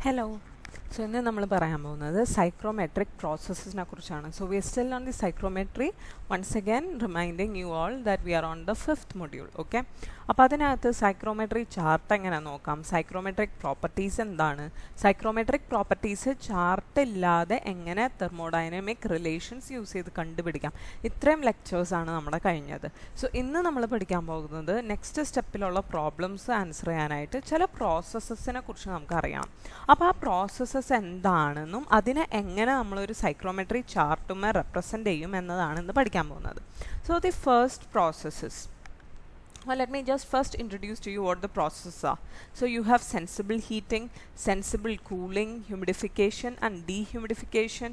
Hello. So ഇന്ന് നമ്മൾ പറയാൻ പോകുന്നത് സൈക്രോമെട്രിക് പ്രോസസ്സസിനെ കുറിച്ചാണ്. So we are still on the psychrometry. Once again reminding you all that we are on the 5th module. Okay. അപ്പോൾ അതിനകത്ത് psychrometry chart എങ്ങനെ നോക്കാം, സൈക്രോമെട്രിക് പ്രോപ്പർട്ടീസ് എന്താണ്, സൈക്രോമെട്രിക് പ്രോപ്പർട്ടീസ് ചാർട്ട് ഇല്ലാതെ എങ്ങനെ തെർമോഡൈനാമിക് റിലേഷൻസ് യൂസ് ചെയ്ത് കണ്ടുപിടിക്കാം, ഇത്രയും ലെക്ചേഴ്സാണ് നമ്മുടെ കഴിഞ്ഞത്. സോ ഇന്ന് നമ്മൾ പഠിക്കാൻ പോകുന്നത് നെക്സ്റ്റ് സ്റ്റെപ്പിലുള്ള പ്രോബ്ലംസ് ആൻസർ ചെയ്യാനായിട്ട് ചില പ്രോസസ്സസിനെ കുറിച്ച് നമുക്കറിയാം. അപ്പോൾ ആ പ്രോസസ്സസ് എന്താണെന്നും അതിനെ എങ്ങനെ നമ്മളൊരു സൈക്രോമെട്രി ചാർട്ടുമേ റെപ്രസെൻ്റ് ചെയ്യും എന്നതാണ് ഇന്ന് പഠിക്കാൻ പോകുന്നത്. So the first processes. Well, let me just first introduce to you what the processes are. So you have sensible heating, sensible cooling, humidification and dehumidification,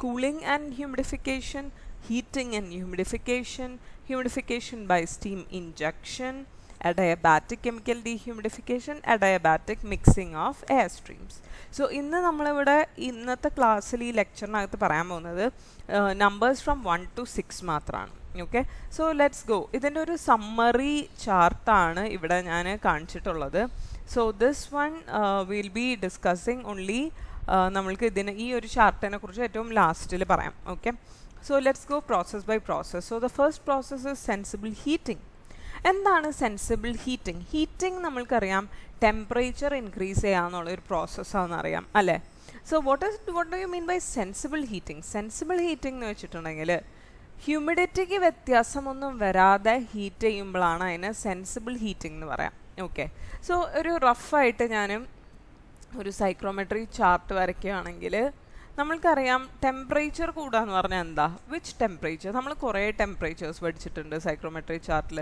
cooling and humidification, heating and humidification, humidification by steam injection, adiabatic chemical dehumidification, adiabatic mixing of air streams. So ഇന്ന് നമ്മളിവിടെ ഇന്നത്തെ ക്ലാസ്സിൽ ഈ ലെക്ചറിനകത്ത് പറയാൻ പോകുന്നത് numbers from 1 to 6 മാത്രമാണ്. Okay, so let's go. ഇതിൻ്റെ ഒരു സമ്മറി ചാർട്ടാണ് ഇവിടെ ഞാൻ കാണിച്ചിട്ടുള്ളത്. So this one will be discussing only, നമ്മൾക്ക് ഈ ഒരു ചാർട്ടിനെ കുറിച്ച് ഏറ്റവും ലാസ്റ്റിൽ പറയാം. Okay, so let's go process by process. So the first process is sensible heating. എന്താണ് സെൻസിബിൾ ഹീറ്റിംഗ്? ഹീറ്റിംഗ് നമ്മൾക്കറിയാം ടെമ്പറേച്ചർ ഇൻക്രീസ് ചെയ്യാന്നുള്ളൊരു പ്രോസസ്സാണെന്ന് അറിയാം അല്ലേ. So what do you mean by sensible heating? Sensible heating എന്ന് വെച്ചിട്ടുണ്ടെങ്കിൽ ഹ്യൂമിഡിറ്റിക്ക് വ്യത്യാസമൊന്നും വരാതെ ഹീറ്റ് ചെയ്യുമ്പോഴാണ് അതിന് സെൻസിബിൾ ഹീറ്റിംഗ് എന്ന് പറയാം. ഓക്കെ, സോ ഒരു റഫായിട്ട് ഞാൻ ഒരു സൈക്രോമെട്രി ചാർട്ട് വരയ്ക്കുകയാണെങ്കിൽ നമ്മൾക്കറിയാം ടെമ്പറേച്ചർ കൂടുക എന്ന് പറഞ്ഞാൽ എന്താ, വിച്ച് ടെമ്പറേച്ചർ. നമ്മൾ കുറേ ടെമ്പറേച്ചേഴ്സ് പഠിച്ചിട്ടുണ്ട് സൈക്രോമെട്രി ചാർട്ടിൽ.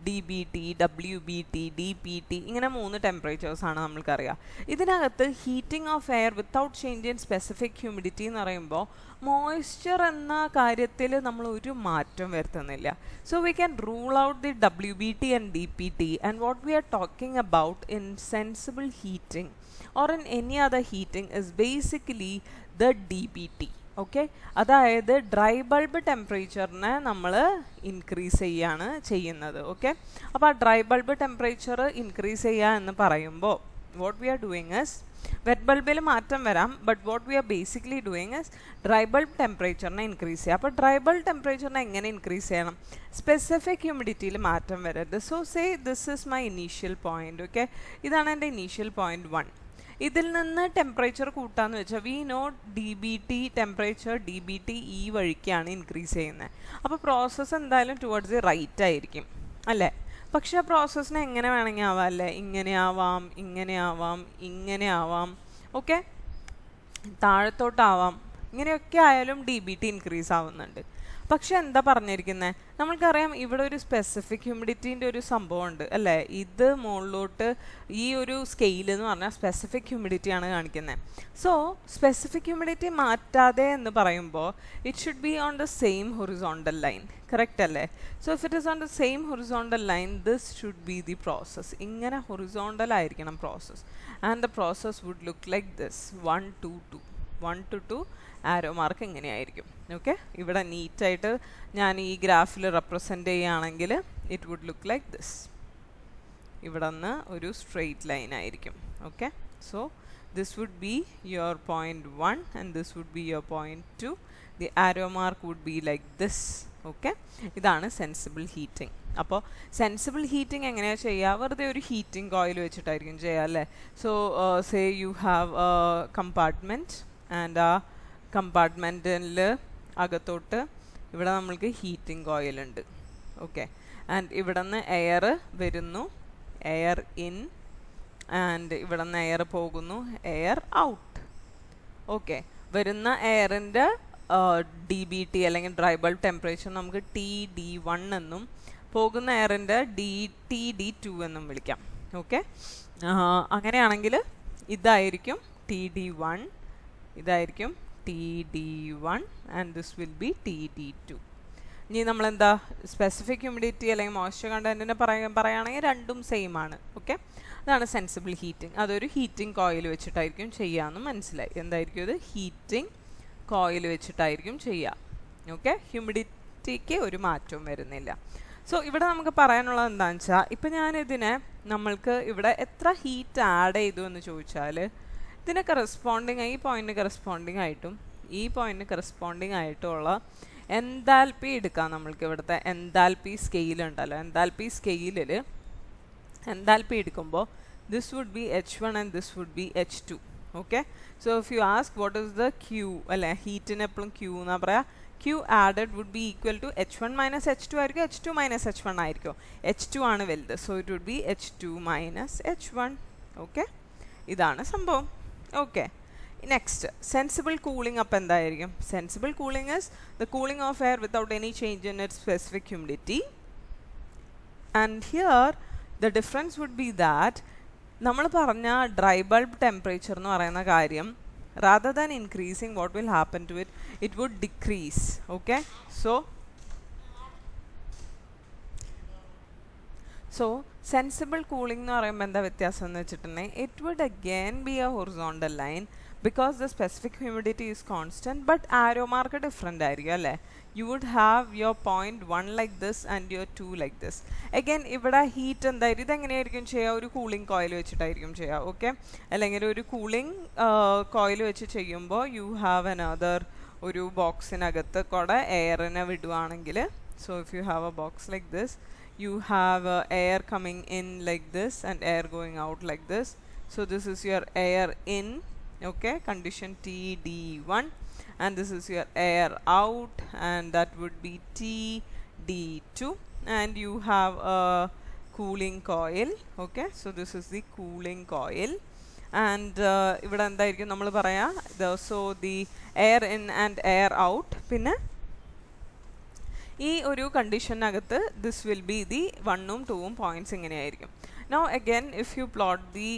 DBT, WBT, DPT, ഇങ്ങനെ 3 ടെമ്പറേച്ചേഴ്സാണ് നമ്മൾക്കറിയാം. ഇതിനകത്ത് heating of air without change in specific humidity എന്ന് പറയുമ്പോൾ മോയ്സ്ചർ എന്ന കാര്യത്തിൽ നമ്മൾ ഒരു മാറ്റം വരുത്തുന്നില്ല. So we can rule out the WBT and DPT and what we are talking about in sensible heating or in any other heating is basically the DBT. Okay, അതായത് dry bulb ടെമ്പറേച്ചറിനെ നമ്മൾ increase ചെയ്യാണ് ചെയ്യുന്നത്. Okay, അപ്പോൾ ആ dry bulb temperature increase ചെയ്യുക എന്ന് പറയുമ്പോൾ what we are doing is, wet ബൾബിൽ മാറ്റം വരാം, but what we are basically doing is dry bulb ടെമ്പറേച്ചറിനെ ഇൻക്രീസ് ചെയ്യുക. അപ്പോൾ ഡ്രൈ ബൾബ് ടെമ്പറേച്ചറിനെ എങ്ങനെ ഇൻക്രീസ് ചെയ്യണം? സ്പെസിഫിക് ഹ്യൂമിഡിറ്റിയിൽ മാറ്റം വരരുത്. So say this is my initial point. Okay, ഇതാണ് എൻ്റെ ഇനീഷ്യൽ പോയിന്റ് 1. ഇതിൽ നിന്ന് ടെമ്പറേച്ചർ കൂട്ടാന്ന് വെച്ചാൽ we know DBT temperature DBT ഈ വഴിക്കാണ് ഇൻക്രീസ് ചെയ്യുന്നത്. അപ്പോൾ പ്രോസസ്സ് എന്തായാലും ടുവേർഡ്സ് ദി റൈറ്റ് ആയിരിക്കും അല്ലേ. പക്ഷേ ആ പ്രോസസ്സിന് എങ്ങനെ വേണമെങ്കിൽ ആവാം അല്ലേ, ഇങ്ങനെ ആവാം, ഇങ്ങനെ ആവാം, ഇങ്ങനെ ആവാം, ഓക്കെ, താഴത്തോട്ടാവാം, ഇങ്ങനെയൊക്കെ ആയാലും DBT ഇൻക്രീസ് ആവുന്നുണ്ട്. പക്ഷെ എന്താ പറഞ്ഞിരിക്കുന്നത്, നമ്മൾക്കറിയാം ഇവിടെ ഒരു സ്പെസിഫിക് ഹ്യൂമിഡിറ്റീൻ്റെ ഒരു സംഭവം ഉണ്ട് അല്ലേ. ഇത് മുകളിലോട്ട് ഈ ഒരു സ്കെയിൽ എന്ന് പറഞ്ഞാൽ സ്പെസിഫിക് ഹ്യൂമിഡിറ്റിയാണ് കാണിക്കുന്നത്. സോ സ്പെസിഫിക് ഹ്യൂമിഡിറ്റി മാറ്റാതെ എന്ന് പറയുമ്പോൾ it should be on the same horizontal line, correct അല്ലേ. So if it is on the same horizontal line this should be the process. ഇങ്ങനെ ഹൊറിസോണ്ടൽ ആയിരിക്കണം process and the process would look like this. 1 to 2 arrow mark ഇങ്ങനെയായിരിക്കും. Okay, ഇവിടെ നീറ്റായിട്ട് ഞാൻ ഈ ഗ്രാഫിൽ represent ചെയ്യുകയാണെങ്കിൽ it would look like this. ഇവിടെ നിന്ന് ഒരു സ്ട്രെയിറ്റ് ലൈൻ ആയിരിക്കും. Okay, so this would be your point 1 and this would be your point 2. The arrow mark would be like this. Okay, ഇതാണ് സെൻസിബിൾ ഹീറ്റിംഗ്. അപ്പോൾ sensible heating എങ്ങനെയാണ് ചെയ്യുക? വെറുതെ ഒരു ഹീറ്റിംഗ് കോയിൽ വെച്ചിട്ടായിരിക്കും ചെയ്യുക അല്ലേ. So say you have compartment and ആ കമ്പാർട്ട്മെൻറ്റിൽ അകത്തോട്ട് ഇവിടെ നമ്മൾക്ക് ഹീറ്റിംഗ് കോയിൽ ഉണ്ട്. ഓക്കെ, ആൻഡ് ഇവിടെ നിന്ന് എയർ വരുന്നു, എയർ ഇൻ, ആൻഡ് ഇവിടെ നിന്ന് എയർ പോകുന്നു, എയർ ഔട്ട്. ഓക്കെ, വരുന്ന എയറിൻ്റെ DBT അല്ലെങ്കിൽ ഡ്രൈ ബൾബ് ടെമ്പറേച്ചർ നമുക്ക് TD1 എന്നും പോകുന്ന എയറിൻ്റെ TD2 എന്നും വിളിക്കാം. ഓക്കെ, അങ്ങനെയാണെങ്കിൽ ഇതായിരിക്കും TD1, ഇതായിരിക്കും TD1 and this will B TD2. ഇനി നമ്മളെന്താ സ്പെസിഫിക് ഹ്യൂമിഡിറ്റി അല്ലെങ്കിൽ മോയ്സ്ചർ കണ്ടൻറ്റിനെ പറയുകയാണെങ്കിൽ രണ്ടും സെയിം ആണ്. ഓക്കെ, അതാണ് സെൻസിബിൾ ഹീറ്റിംഗ്. അതൊരു ഹീറ്റിംഗ് കോയിൽ വെച്ചിട്ടായിരിക്കും ചെയ്യാമെന്ന് മനസ്സിലായി. എന്തായിരിക്കും ഇത്? ഹീറ്റിംഗ് കോയിൽ വെച്ചിട്ടായിരിക്കും ചെയ്യുക. ഓക്കെ, ഹ്യൂമിഡിറ്റിക്ക് ഒരു മാറ്റവും വരുന്നില്ല. സോ ഇവിടെ നമുക്ക് പറയാനുള്ളത് എന്താണെന്ന് വെച്ചാൽ ഇപ്പം ഞാനിതിനെ നമ്മൾക്ക് ഇവിടെ എത്ര ഹീറ്റ് ആഡ് ചെയ്തു എന്ന് ചോദിച്ചാൽ ഇതിന് കറസ്പോണ്ടിങ് ഈ പോയിന്റിന് കറസ്പോണ്ടിങ് ആയിട്ടും ഈ പോയിന്റിന് കറസ്പോണ്ടിങ് ആയിട്ടുള്ള എൻതാൽപ്പി എടുക്കാം. നമ്മൾക്ക് ഇവിടുത്തെ എൻതാൽപ്പി സ്കെയിൽ ഉണ്ടല്ലോ, എൻതാൽപ്പി സ്കെയിലിൽ എൻതാൽപ്പി എടുക്കുമ്പോൾ this would be H1 and this would be H2. Okay, so if you ask what is the Q അല്ലേ, ഹീറ്റിന് എപ്പോഴും ക്യൂ എന്നാ പറയാ. Q added would be equal to H1 minus H2 ആയിരിക്കും, H2 minus H1 ആയിരിക്കും. H2 ആണ് വലുത്, so it would be H2 minus H1. Okay, ഇതാണ് സംഭവം. Okay, next sensible cooling. അപ്പം എന്തായിരിക്കും? Sensible cooling is the cooling of air without any change in its specific humidity. And here the difference would be that നമ്മൾ പറഞ്ഞ dry bulb temperature എന്ന് പറയുന്ന കാര്യം, rather than increasing, what will happen to it? It would decrease. Okay, so sensible cooling എന്ന് പറയുമ്പോൾ എന്താ വ്യത്യാസം എന്ന് വെച്ചിട്ടുണ്ടെങ്കിൽ it would again be a horizontal line because the specific humidity is constant, but arrow mark different ആയിരിക്കും അല്ലേ. You would have your point 1 like this and your 2 like this. Again ഇവിടെ heat എന്തായിരിക്കും, ഇതെങ്ങനെയായിരിക്കും ചെയ്യുക? ഒരു കൂളിംഗ് കോയിൽ വെച്ചിട്ടായിരിക്കും ചെയ്യുക. Okay, അല്ലെങ്കിൽ ഒരു കൂളിംഗ് കോയിൽ വെച്ച് ചെയ്യുമ്പോൾ യു ഹാവ് അനദർ ഒരു ബോക്സിനകത്ത് കൂടെ എയറിനെ വിടുവാണെങ്കിൽ, so if you have a box like this, you have air coming in like this and air going out like this. So this is your air in, okay, condition TD1, and this is your air out, and that would be TD2, and you have a cooling coil. Okay, so this is the cooling coil, and ഇവിടെ എന്തായിരിക്കും നമ്മൾ പറയാ, so the air in and air out. പിന്നെ ഈ ഒരു കണ്ടീഷനകത്ത് this will be the 1ഉം 2ഉം പോയിന്റ്സ് ഇങ്ങനെയായിരിക്കും. Now again if you plot the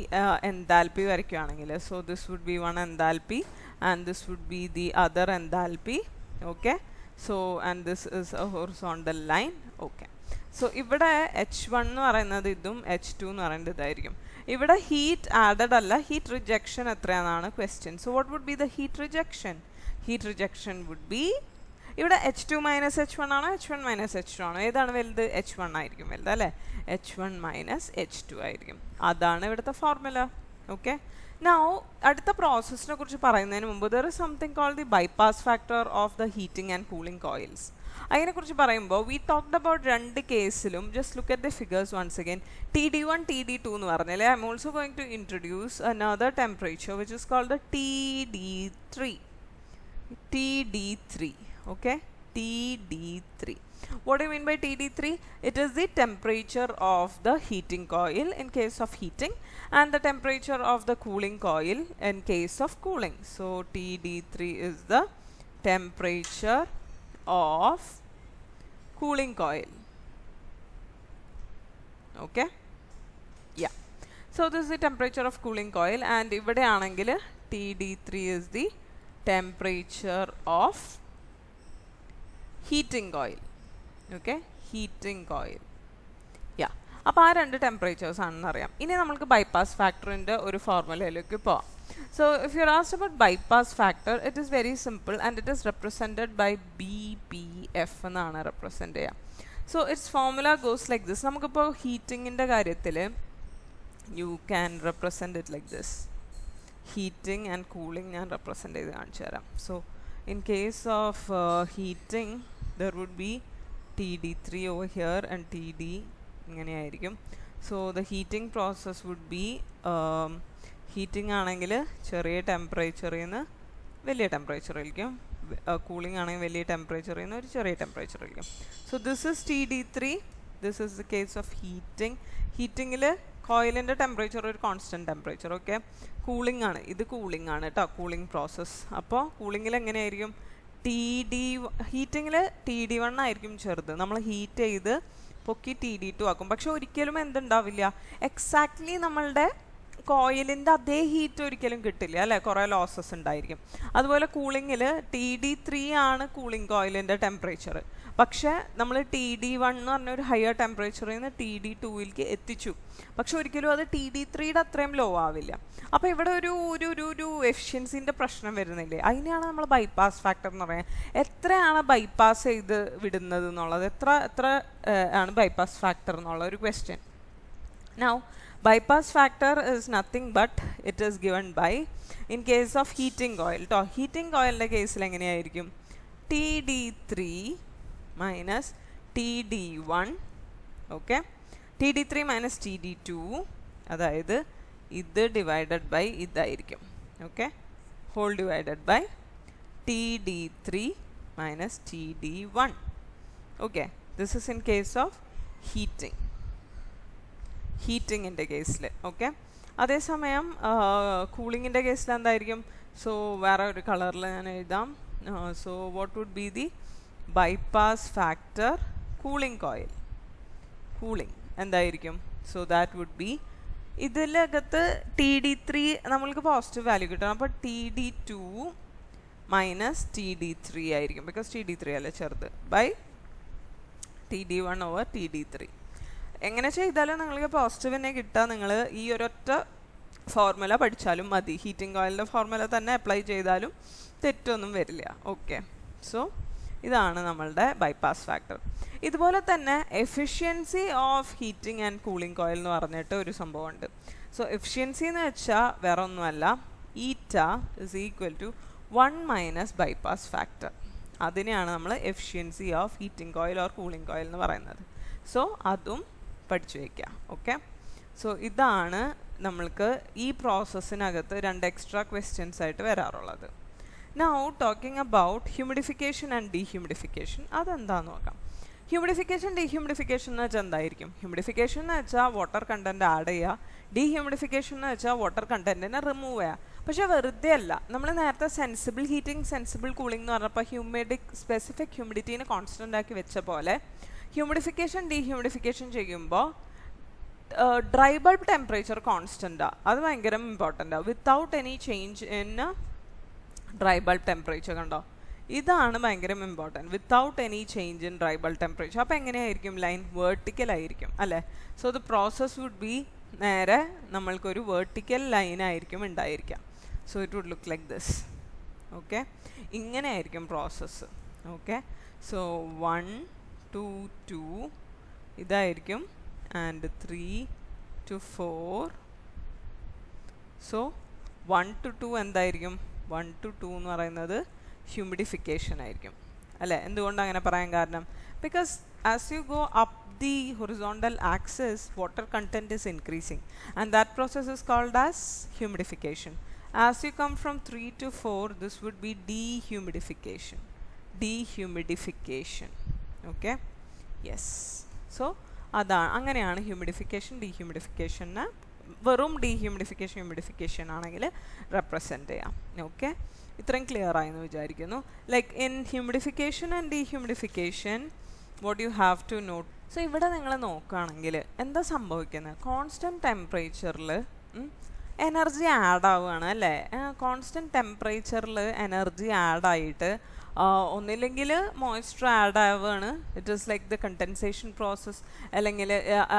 enthalpy വരയ്ക്കുകയാണെങ്കിൽ, so this would be 1 enthalpy and this would be the other enthalpy. Okay, so and this is a horizontal line. Okay, so ഇവിടെ H1 എന്ന് പറയുന്നത് ഇതും H2 എന്ന് പറയുന്നത് ഇതായിരിക്കും. ഇവിടെ heat added അല്ല, ഹീറ്റ് റിജക്ഷൻ എത്രയാണെന്നാണ് question. So what would be the heat rejection? Heat rejection would be, ഇവിടെ H2 മൈനസ് H1 ആണോ H1 മൈനസ് H2 ആണോ? ഏതാണ് വലുത്? H1 ആയിരിക്കും വലുത് അല്ലേ. H1 മൈനസ് H2 ആയിരിക്കും. അതാണ് ഇവിടുത്തെ ഫോർമുല. ഓക്കെ, നൗ അടുത്ത പ്രോസസ്സിനെ കുറിച്ച് പറയുന്നതിന് മുമ്പ് there is something called the bypass factor of the heating and cooling coils. അതിനെക്കുറിച്ച് പറയുമ്പോൾ വി ടോക്ക്ഡ് അബൌട്ട് രണ്ട് കേസിലും, just look at the figures once again. TD1 TD2 എന്ന് പറഞ്ഞാൽ I'm also going to introduce another temperature which is called the TD3. Okay, TD3. What do you mean by TD3? It is the temperature of the heating coil in case of heating and the temperature of the cooling coil in case of cooling. So TD3 is the temperature of cooling coil. Okay, yeah, so this is the temperature of cooling coil, and ivide aanengil TD3 is the temperature of heating coil. Okay, heating coil. Yeah, അപ്പോൾ ആ രണ്ട് temperatures ആണെന്ന് അറിയാം. ഇനി നമുക്ക് bypass ഫാക്ടറിൻ്റെ ഒരു ഫോർമുലയിലേക്ക് പോവാം. So if you are asked about bypass factor, it is very simple and it is represented by BPF എന്നാണ് റെപ്രസെൻറ്റ് ചെയ്യുക. So its formula goes like this. നമുക്കിപ്പോൾ ഹീറ്റിങ്ങിൻ്റെ കാര്യത്തിൽ you can represent it like this. Heating and cooling ഞാൻ represent ചെയ്ത് കാണിച്ചു തരാം. So in case of heating there would be TD3 over here and TD ഇങ്ങനെയായിരിക്കും. So the heating process would be heating ആണെങ്കിൽ ചെറിയ ടെമ്പറേച്ചറിൽ നിന്ന് വലിയ ടെമ്പറേച്ചറിലേക്കും, കൂളിംഗ് ആണെങ്കിൽ വലിയ ടെമ്പറേച്ചറിൽ നിന്ന് ഒരു ചെറിയ ടെമ്പറേച്ചറിലേക്കും. So this is TD3. This is the case of heating. ഹീറ്റിങ്ങിൽ കോയിലിൻ്റെ ടെമ്പറേച്ചർ ഒരു കോൺസ്റ്റൻറ്റ് ടെമ്പറേച്ചർ. ഓക്കെ, കൂളിംഗ് ആണ്, ഇത് കൂളിംഗ് ആണ് കേട്ടോ, കൂളിംഗ് പ്രോസസ്സ്. അപ്പോൾ കൂളിങ്ങിൽ എങ്ങനെയായിരിക്കും? ഹീറ്റിങ്ങിൽ TD1 ആയിരിക്കും ചെറുത്, നമ്മൾ ഹീറ്റ് ചെയ്ത് പൊക്കി TD2 ആക്കും. പക്ഷെ ഒരിക്കലും എന്തുണ്ടാവില്ല, എക്സാക്ട്ലി നമ്മളുടെ കോയിലിൻ്റെ അതേ ഹീറ്റ് ഒരിക്കലും കിട്ടില്ല അല്ലേ, കുറേ ലോസസ് ഉണ്ടായിരിക്കും. അതുപോലെ കൂളിങ്ങിൽ TD3 ആണ് കൂളിംഗ് കോയിലിൻ്റെ ടെമ്പറേച്ചർ. പക്ഷേ നമ്മൾ TD1 എന്ന് പറഞ്ഞ ഒരു ഹയർ ടെമ്പറേച്ചറിൽ നിന്ന് TD2ലേക്ക് എത്തിച്ചു. പക്ഷെ ഒരിക്കലും അത് TD3യുടെ അത്രയും ലോ ആവില്ല. അപ്പോൾ ഇവിടെ ഒരു എഫിഷ്യൻസിൻ്റെ പ്രശ്നം വരുന്നില്ലേ, അതിനെയാണ് നമ്മൾ ബൈപ്പാസ് ഫാക്ടർ എന്ന് പറയുന്നത്. എത്രയാണ് ബൈപ്പാസ് ചെയ്ത് വിടുന്നത് എന്നുള്ളത്, എത്ര ആണ് ബൈപ്പാസ് ഫാക്ടർ എന്നുള്ള ഒരു question. Now bypass factor is nothing but it is given by, in case of heating oil to heating oil ന്റെ കേസിൽ എങ്ങനെയായിരിക്കും TD3 minus TD1 okay TD3 minus TD2 അതായത് ഇത് divided by ഇതായിരിക്കും okay whole divided by TD3 minus TD1 okay this is in case of heating ഹീറ്റിങ്ങിൻ്റെ കേസിൽ okay. അതേസമയം കൂളിങ്ങിൻ്റെ കേസിൽ എന്തായിരിക്കും? സോ വേറെ ഒരു കളറിൽ ഞാൻ എഴുതാം. So what would be the bypass factor cooling coil cooling എന്തായിരിക്കും? സോ ദാറ്റ് വുഡ് ബി ഇതിലകത്ത് TD3 നമ്മൾക്ക് പോസിറ്റീവ് വാല്യൂ കിട്ടണം. അപ്പോൾ TD2 മൈനസ് TD3 ആയിരിക്കും ബിക്കോസ് TD3 അല്ലേ ചെറുത് ബൈ TD1 ഓവർ TD3. എങ്ങനെ ചെയ്താലും നിങ്ങൾക്ക് പോസിറ്റീവ് തന്നെ കിട്ടുക. നിങ്ങൾ ഈ ഒരൊറ്റ ഫോർമുല പഠിച്ചാലും മതി. ഹീറ്റിംഗ് ഓയിലിൻ്റെ ഫോർമുല തന്നെ അപ്ലൈ ചെയ്താലും തെറ്റൊന്നും വരില്ല. ഓക്കെ സോ ഇതാണ് നമ്മളുടെ ബൈപ്പാസ് ഫാക്ടർ. ഇതുപോലെ തന്നെ efficiency of heating and cooling coil എന്ന് പറഞ്ഞിട്ട് ഒരു സംഭവമുണ്ട്. സോ എഫിഷ്യൻസി എന്ന് വെച്ചാൽ വേറെ ഒന്നുമല്ല eta is equal to 1 minus bypass factor. അതിനെയാണ് നമ്മൾ efficiency of heating coil or cooling coil എന്ന് പറയുന്നത്. സോ അതും പഠിച്ചു വയ്ക്കാം. ഓക്കെ സോ ഇതാണ് നമ്മൾക്ക് ഈ പ്രോസസ്സിനകത്ത് 2 എക്സ്ട്രാ ക്വസ്റ്റ്യൻസ് ആയിട്ട് വരാറുള്ളത്. Now talking about humidification and dehumidification അതെന്താണെന്ന് നോക്കാം. ഹ്യൂമിഡിഫിക്കേഷൻ ഡീഹ്യൂമിഡിഫിക്കേഷൻ എന്ന് വെച്ചാൽ എന്തായിരിക്കും? ഹ്യൂമിഡിഫിക്കേഷൻ എന്ന് വെച്ചാൽ വാട്ടർ കണ്ടൻറ്റ് ആഡ് ചെയ്യുക, ഡീഹ്യൂമിഡിഫിക്കേഷൻ എന്ന് വെച്ചാൽ വാട്ടർ കണ്ടൻറ്റിനെ റിമൂവ് ചെയ്യുക. പക്ഷേ വെറുതെ അല്ല. നമ്മൾ നേരത്തെ സെൻസിബിൾ ഹീറ്റിംഗ് സെൻസിബിൾ കൂളിംഗ് എന്ന് പറഞ്ഞപ്പോൾ സ്പെസിഫിക് ഹ്യൂമിഡിറ്റീനെ കോൺസ്റ്റൻ്റ് ആക്കി വെച്ച പോലെ ഹ്യൂമിഡിഫിക്കേഷൻ ഡീഹ്യൂമിഡിഫിക്കേഷൻ ചെയ്യുമ്പോൾ ഡ്രൈ ബൾബ് ടെമ്പറേച്ചർ കോൺസ്റ്റൻ്റാണ്. അത് ഭയങ്കര ഇമ്പോർട്ടൻ്റാണ്. Without any change in dry bulb temperature കണ്ടോ, ഇതാണ് ഭയങ്കര important. Without any change in dry bulb temperature. അപ്പോൾ എങ്ങനെയായിരിക്കും? ലൈൻ വേർട്ടിക്കൽ ആയിരിക്കും അല്ലേ? So the process would be നേരെ നമ്മൾക്കൊരു വേർട്ടിക്കൽ ലൈനായിരിക്കും ഉണ്ടായിരിക്കാം. So it would look like this. Okay ഇങ്ങനെയായിരിക്കും പ്രോസസ്സ്. ഓക്കെ സോ 1 to 2 ഇതായിരിക്കും ആൻഡ് 3 to 4. സോ 1 to 2 എന്തായിരിക്കും? 1 to 2 എന്ന് പറയുന്നത് ഹ്യൂമിഡിഫിക്കേഷൻ ആയിരിക്കും അല്ലേ? എന്തുകൊണ്ട് അങ്ങനെ പറയാൻ കാരണം? Because as you go up the horizontal axis water content is increasing and that process is called as humidification. As you come from 3 to 4 this would be dehumidification. Okay yes so അതാണ് അങ്ങനെയാണ് humidification ഡീഹ്യൂമിഡിഫിക്കേഷന് വെറും dehumidification humidification ആണെങ്കിൽ represent ചെയ്യാം. Okay ഇത്രയും clear ആയെന്ന് വിചാരിക്കുന്നു. Like in humidification and dehumidification what you have to note. So ഇവിടെ നിങ്ങൾ നോക്കുകയാണെങ്കിൽ എന്താ സംഭവിക്കുന്നത്? കോൺസ്റ്റൻറ്റ് ടെമ്പറേച്ചറിൽ എനർജി ആഡ് ആവുകയാണ് അല്ലേ? കോൺസ്റ്റൻറ്റ് ടെമ്പറേച്ചറിൽ എനർജി ആഡായിട്ട് ഒന്നില്ലെങ്കിൽ മോയ്സ്ചർ ആഡ് ആവുകയാണ്. It is like the condensation process, അല്ലെങ്കിൽ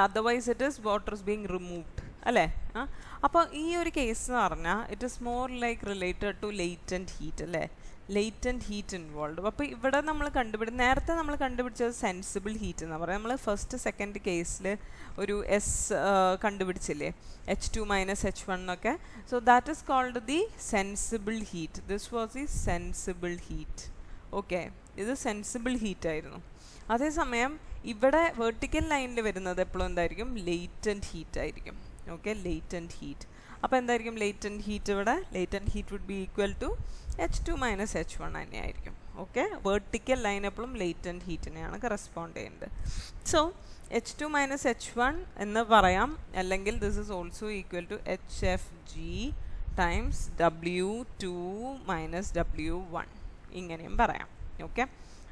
otherwise it is water is being removed അല്ലേ? അപ്പോൾ ഈ ഒരു കേസ് എന്ന് പറഞ്ഞാൽ it is more like related to latent heat അല്ലേ? Latent heat involve. അപ്പോൾ ഇവിടെ നമ്മൾ നേരത്തെ നമ്മൾ കണ്ടുപിടിച്ചത് സെൻസിബിൾ ഹീറ്റ് എന്ന് പറയാം. നമ്മൾ ഫസ്റ്റ് സെക്കൻഡ് കേസിൽ ഒരു കണ്ടുപിടിച്ചില്ലേ H2 മൈനസ് H1 എന്നൊക്കെ. So that is called the sensible heat. This was the sensible heat. Okay ഇത് സെൻസിബിൾ ഹീറ്റ് ആയിരുന്നു. അതേസമയം ഇവിടെ വെർട്ടിക്കൽ ലൈനിൽ വരുന്നത് എപ്പോഴും എന്തായിരിക്കും? ലേറ്റൻറ്റ് ഹീറ്റ് ആയിരിക്കും. Okay latent heat. അപ്പോൾ എന്തായിരിക്കും ലേറ്റൻറ്റ് ഹീറ്റ്? ഇവിടെ latent heat would be equal to H2 minus H1 തന്നെയായിരിക്കും. ഓക്കെ വെർട്ടിക്കൽ ലൈൻ എപ്പോഴും ലേറ്റൻറ്റ് ഹീറ്റിനെയാണ് കറസ്പോണ്ട് ചെയ്യുന്നത്. സോ H2 മൈനസ് H1 എന്ന് പറയാം, അല്ലെങ്കിൽ this is also equal to HFG times W2 minus W1 ഇങ്ങനെയും പറയാം. Okay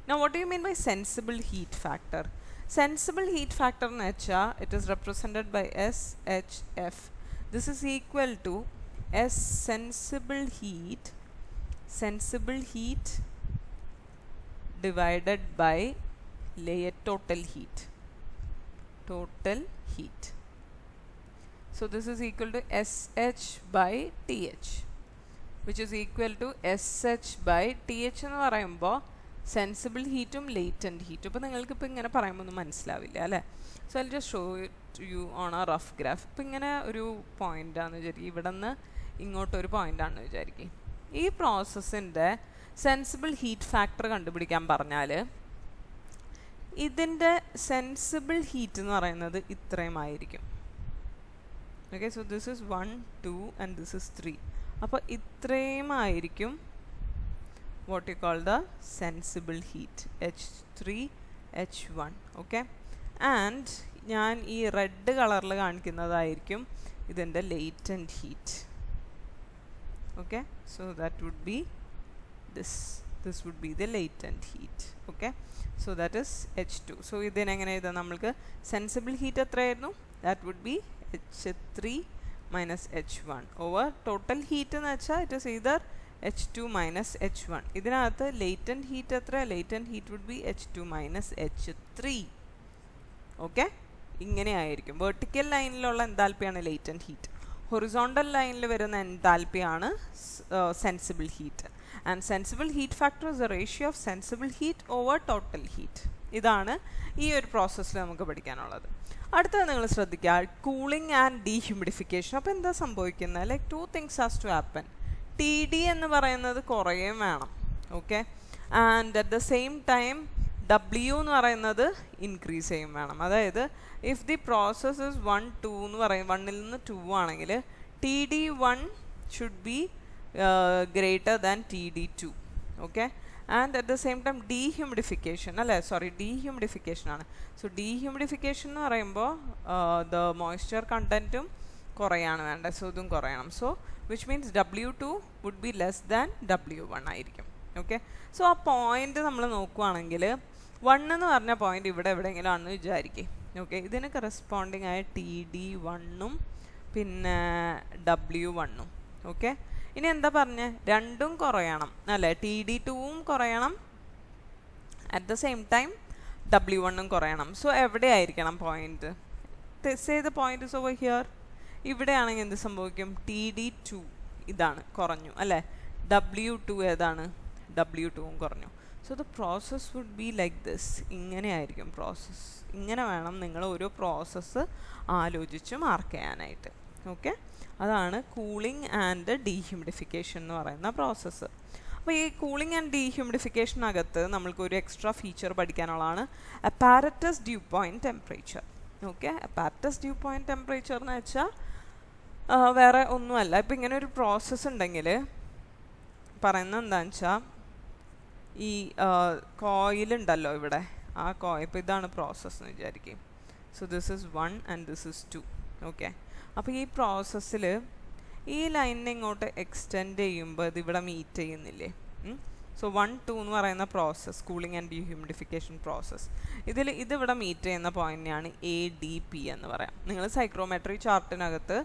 now what do you mean by sensible heat factor? Sensible heat factor എന്ന് വെച്ചാൽ it is represented by SHF. This is equal to S sensible heat divided by layer total heat. So this is equal to SH by TH which is equal to SH by TH എന്ന് പറയുമ്പോൾ sensible ഹീറ്റും latent ഹീറ്റും. അപ്പോൾ നിങ്ങൾക്കിപ്പോൾ ഇങ്ങനെ പറയുമ്പോൾ ഒന്നും മനസ്സിലാവില്ല അല്ലേ. So I just show it you on A rough graph. ഇപ്പോൾ ഇങ്ങനെ ഒരു പോയിൻ്റാണെന്ന് വിചാരിക്കും, ഇവിടെ നിന്ന് ഇങ്ങോട്ടൊരു പോയിൻ്റാണെന്ന് വിചാരിക്കും. ഈ പ്രോസസ്സിൻ്റെ സെൻസിബിൾ ഹീറ്റ് ഫാക്ടർ കണ്ടുപിടിക്കാൻ പറഞ്ഞാൽ ഇതിൻ്റെ സെൻസിബിൾ ഹീറ്റ് എന്ന് പറയുന്നത് ഇത്രയുമായിരിക്കും. Okay, so this is 1 2 and this is 3. അപ്പോൾ ഇത്രയുമായിരിക്കും what you call the sensible heat, H3 H1. ഓക്കെ, ആൻഡ് ഞാൻ ഈ റെഡ് കളറിൽ കാണിക്കുന്നതായിരിക്കും ഇതിൻ്റെ latent heat. Okay, so that would be this would be the latent heat. Okay, so that is H2. so ഇതിനെങ്ങനെ എഴുതാം നമ്മൾക്ക്? സെൻസിബിൾ ഹീറ്റ് എത്രയായിരുന്നു? that would be H3 minus H1 over total heat എന്ന് വെച്ചാൽ it is either H2 minus H1. ഇതിനകത്ത് latent heat എത്ര? Latent heat would be H2 minus H3. Okay, ഇങ്ങനെ ആയിരിക്കും. Vertical ലൈനിലുള്ള എൻതാൽപ്പിയാണ് ലേറ്റൻറ്റ് ഹീറ്റ്, ഹൊറിസോണ്ടൽ ലൈനിൽ വരുന്ന എൻതാൽപ്പിയാണ് sensible heat. And sensible heat factor is a ratio of sensible heat over total heat. ഇതാണ് ഈ ഒരു പ്രോസസ്സിൽ നമുക്ക് പഠിക്കാനുള്ളത്. അടുത്തത് നിങ്ങൾ ശ്രദ്ധിക്കുക, കൂളിംഗ് ആൻഡ് ഡീഹ്യൂമിഡിഫിക്കേഷൻ. അപ്പോൾ എന്താ സംഭവിക്കുന്നത്? Like 2 things has to happen. T D എന്ന് പറയുന്നത് കുറേയും വേണം. Okay, and at the same time W എന്ന് പറയുന്നത് ഇൻക്രീസ് ചെയ്യും വേണം. അതായത് ഇഫ് ദി പ്രോസസ് ഇസ് 1 2 എന്ന് പറയും, 1ൽ നിന്ന് 2 ആണെങ്കിൽ TD1 should be greater than TD2. okay, and at the same time dehumidification അല്ലേ, dehumidification ആണ്. സോ dehumidification എന്ന് പറയുമ്പോൾ the moisture contentum കുറയാണ് വേണ്ടത്, സോ ഇതും കുറയണം. So which means W2 would be less than W1 ആയിരിക്കും. ഓക്കെ, സോ ആ point നമ്മൾ നോക്കുവാണെങ്കിൽ 1 എന്ന് പറഞ്ഞ പോയിന്റ് ഇവിടെ എവിടെയെങ്കിലും ആണെന്ന് വിചാരിക്കും. ഓക്കെ, ഇതിന് കറസ്പോണ്ടിങ് ആയ TD1ഉം പിന്നെ W1ഉം. ഓക്കെ, ഇനി എന്താ പറഞ്ഞ, രണ്ടും കുറയണം അല്ലേ, TD2ഉം കുറയണം, അറ്റ് ദ സെയിം ടൈം W1ഉം കുറയണം. സോ എവിടെ ആയിരിക്കണം point? Say the point is over here. ഇവിടെയാണെങ്കിൽ എന്ത് സംഭവിക്കും? TD2 ഇതാണ് കുറഞ്ഞു അല്ലേ, W2 ഏതാണ്? W2ഉം കുറഞ്ഞു. So the process would be like this. ഇങ്ങനെ ആയിരിക്കും പ്രോസസ്സ്. ഇങ്ങനെ വേണം നിങ്ങൾ ഓരോ പ്രോസസ്സ് ആലോചിച്ച് മാർക്ക് ചെയ്യാനായിട്ട്. ഓക്കെ, അതാണ് കൂളിംഗ് ആൻഡ് ഡീഹ്യൂമിഡിഫിക്കേഷൻ എന്ന് പറയുന്ന പ്രോസസ്സ്. അപ്പോൾ ഈ കൂളിംഗ് ആൻഡ് ഡീഹ്യൂമിഡിഫിക്കേഷനകത്ത് നമ്മൾക്ക് ഒരു എക്സ്ട്രാ ഫീച്ചർ പഠിക്കാനുള്ളതാണ് apparatus dew point temperature. Okay, apparatus dew point temperature എന്ന് വെച്ചാൽ വേറെ ഒന്നുമല്ല. ഇപ്പം ഇങ്ങനെ ഒരു പ്രോസസ്സ് ഉണ്ടെങ്കിൽ പറയുന്നത് എന്താണെന്ന് വെച്ചാൽ, ഈ കോയിലുണ്ടല്ലോ ഇവിടെ, ആ കോയിൽ, ഇപ്പോൾ ഇതാണ് പ്രോസസ്സ് എന്ന് വിചാരിക്കും. So this is 1 and this is 2. Okay, അപ്പോൾ ഈ പ്രോസസ്സിൽ ഈ ലൈനിനെ ഇങ്ങോട്ട് എക്സ്റ്റെൻഡ് ചെയ്യുമ്പോൾ ഇത് ഇവിടെ മീറ്റ് ചെയ്യുന്നില്ലേ? സോ 1 2 എന്ന് പറയുന്ന process, cooling and dehumidification process, ഇതിവിടെ മീറ്റ് ചെയ്യുന്ന പോയിന്റിനെയാണ് ADP എന്ന് പറയാം. നിങ്ങൾ സൈക്രോമെട്രി ചാർട്ടിനകത്ത്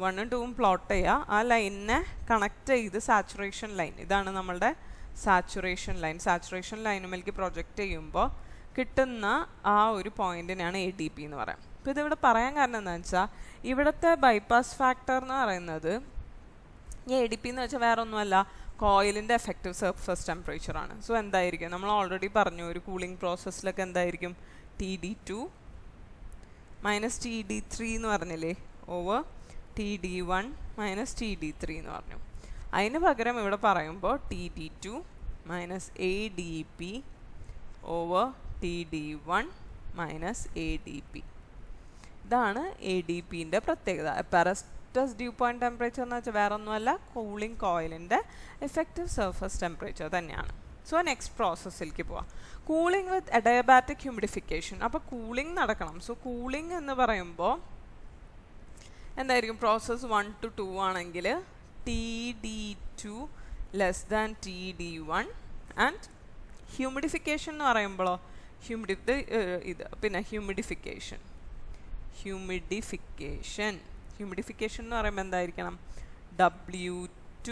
1ഉം 2ഉം പ്ലോട്ട് ചെയ്യുക, ആ ലൈനിനെ കണക്ട് ചെയ്ത് സാച്ചുറേഷൻ ലൈൻ, ഇതാണ് നമ്മളുടെ സാച്ചുറേഷൻ ലൈൻ. സാച്ചുറേഷൻ ലൈനുമേലേക്ക് പ്രൊജക്റ്റ് ചെയ്യുമ്പോൾ കിട്ടുന്ന ആ ഒരു പോയിന്റിനാണ് ADP എന്ന് പറയാം. അപ്പോൾ ഇതിവിടെ പറയാൻ കാരണം എന്താണെന്ന് വെച്ചാൽ, ഇവിടുത്തെ ബൈപ്പാസ് ഫാക്ടർ എന്ന് പറയുന്നത് ഈ ADP എന്ന് വെച്ചാൽ വേറെ ഒന്നുമല്ല, കോയിലിൻ്റെ എഫക്റ്റീവ് സർഫസ് ടെമ്പറേച്ചറാണ്. സോ എന്തായിരിക്കും? നമ്മൾ ഓൾറെഡി പറഞ്ഞു, ഒരു കൂളിംഗ് പ്രോസസ്സിലൊക്കെ എന്തായിരിക്കും? TD2 മൈനസ് TD3 എന്ന് പറഞ്ഞില്ലേ, ഓവർ TD1 മൈനസ് TD3 എന്ന് പറഞ്ഞു. അതിന് പകരം ഇവിടെ പറയുമ്പോൾ TD2 minus ADP over TD1 minus ADP. ഇതാണ് ADPൻ്റെ പ്രത്യേകത. അപ്പാരറ്റസ് ഡ്യൂ പോയിൻറ്റ് ടെമ്പറേച്ചർ എന്ന് വെച്ചാൽ വേറെ ഒന്നുമല്ല, കൂളിംഗ് കോയിലിൻ്റെ എഫക്റ്റീവ് സർഫസ് ടെമ്പറേച്ചർ തന്നെയാണ്. സോ നെക്സ്റ്റ് പ്രോസസ്സിലേക്ക് പോവാം, കൂളിംഗ് വിത്ത് അഡയബാറ്റിക് ഹ്യൂമിഡിഫിക്കേഷൻ. അപ്പോൾ കൂളിംഗ് നടക്കണം. സോ കൂളിംഗ് എന്ന് പറയുമ്പോൾ എന്തായിരിക്കും? പ്രോസസ്സ് 1 to 2 ആണെങ്കിൽ TD2 less than TD1. And humidification എന്ന് പറയുമ്പോഴോ ഹ്യൂമിഡിഫിക്കേഷൻ എന്ന് പറയുമ്പോൾ എന്തായിരിക്കണം? W2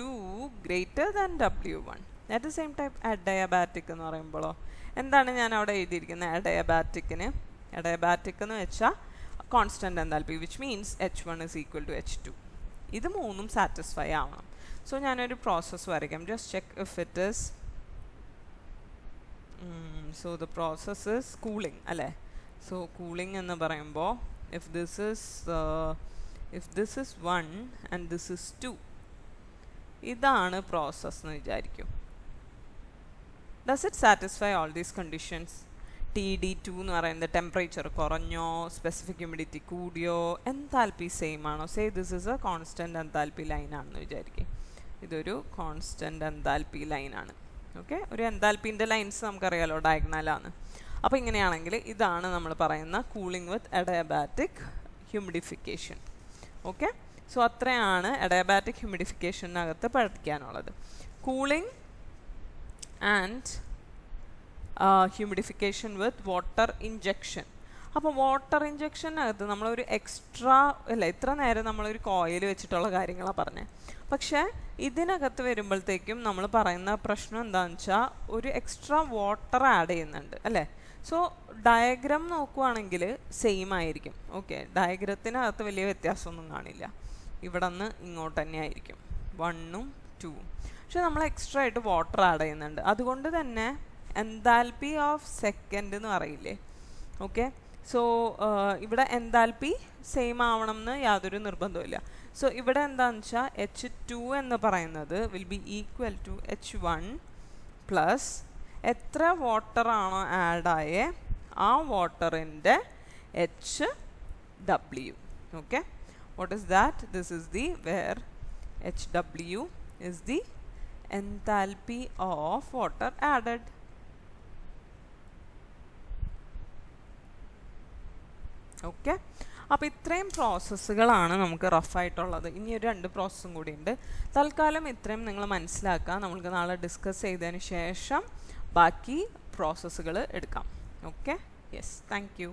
greater than W1. At the same time adiabatic എന്ന് പറയുമ്പോഴോ എന്താണ് ഞാൻ അവിടെ എഴുതിയിരിക്കുന്നത്? അഡയബാറ്റിക് എന്ന് വെച്ചാൽ constant enthalpy, which means H1 is equal to H2. ഇത് മൂന്നും സാറ്റിസ്ഫൈ ആവണം. സോ ഞാനൊരു പ്രോസസ്സ് വരയ്ക്കാം. Just check if it is So the process is cooling അല്ലേ. So cooling എന്ന് പറയുമ്പോൾ if this is 1 and this is 2, ഇതാണ് പ്രോസസ് എന്ന് വിചാരിക്കും. Does it satisfy all these conditions? TD2 എന്ന് പറയുന്നത് ടെമ്പറേച്ചർ കുറഞ്ഞോ, സ്പെസിഫിക് ഹ്യൂമിഡിറ്റി കൂടിയോ, എൻതാൽപ്പി സെയിം ആണോ. Say this is A constant enthalpy line ആണെന്ന് വിചാരിക്കും. ഇതൊരു കോൺസ്റ്റൻറ്റ് എൻതാൽപ്പി ലൈനാണ്. ഓക്കെ, ഒരു എൻതാൽപ്പിൻ്റെ ലൈൻസ് നമുക്കറിയാലോ ഡയഗണലാണ്. അപ്പോൾ ഇങ്ങനെയാണെങ്കിൽ ഇതാണ് നമ്മൾ പറയുന്ന കൂളിംഗ് വിത്ത് അഡയാബാറ്റിക് ഹ്യൂമിഡിഫിക്കേഷൻ. ഓക്കെ, സോ അത്രയാണ് അഡയാബാറ്റിക് ഹ്യൂമിഡിഫിക്കേഷനകത്ത് പഠിക്കാനുള്ളത്. Cooling and humidification with water injection. അപ്പോൾ വാട്ടർ ഇഞ്ചെക്ഷനകത്ത് നമ്മളൊരു എക്സ്ട്രാ അല്ല, ഇത്ര നേരം നമ്മളൊരു കോയിൽ വെച്ചിട്ടുള്ള കാര്യങ്ങളാണ് പറഞ്ഞത്. പക്ഷേ ഇതിനകത്ത് വരുമ്പോഴത്തേക്കും നമ്മൾ പറയുന്ന പ്രശ്നം എന്താണെന്ന് വെച്ചാൽ ഒരു എക്സ്ട്രാ വാട്ടർ ആഡ് ചെയ്യുന്നുണ്ട് അല്ലേ. സോ ഡയഗ്രാം നോക്കുവാണെങ്കിൽ സെയിം ആയിരിക്കും. ഓക്കെ, ഡയഗ്രത്തിനകത്ത് വലിയ വ്യത്യാസമൊന്നും കാണില്ല. ഇവിടെ നിന്ന് ഇങ്ങോട്ട് തന്നെ ആയിരിക്കും 1ഉം 2ഉം. പക്ഷെ നമ്മൾ എക്സ്ട്രാ ആയിട്ട് വാട്ടർ ആഡ് ചെയ്യുന്നുണ്ട്. അതുകൊണ്ട് തന്നെ എൻതാൽപ്പി ഓഫ് സെക്കൻഡ് എന്ന് പറയില്ലേ. ഓക്കെ, സോ ഇവിടെ എൻതാൽപ്പി സെയിം ആവണം എന്ന് യാതൊരു നിർബന്ധമില്ല. സോ ഇവിടെ എന്താണെന്ന് വെച്ചാൽ H2 എന്ന് പറയുന്നത് will be equal to H1 plus എത്ര വാട്ടറാണോ ആഡായേ ആ വാട്ടറിൻ്റെ HW. Okay, what is that? This is the where HW is the enthalpy of water added. ഓക്കെ, അപ്പോൾ ഇത്രയും പ്രോസസ്സുകളാണ് നമുക്ക് റഫായിട്ടുള്ളത്. ഇനി ഒരു 2 പ്രോസസ്സും കൂടി ഉണ്ട്. തൽക്കാലം ഇത്രയും നിങ്ങൾ മനസ്സിലാക്കുക. നമുക്ക് നാളെ ഡിസ്കസ് ചെയ്തതിന് ശേഷം ബാക്കി പ്രോസസ്സുകൾ എടുക്കാം. Okay, yes, thank you.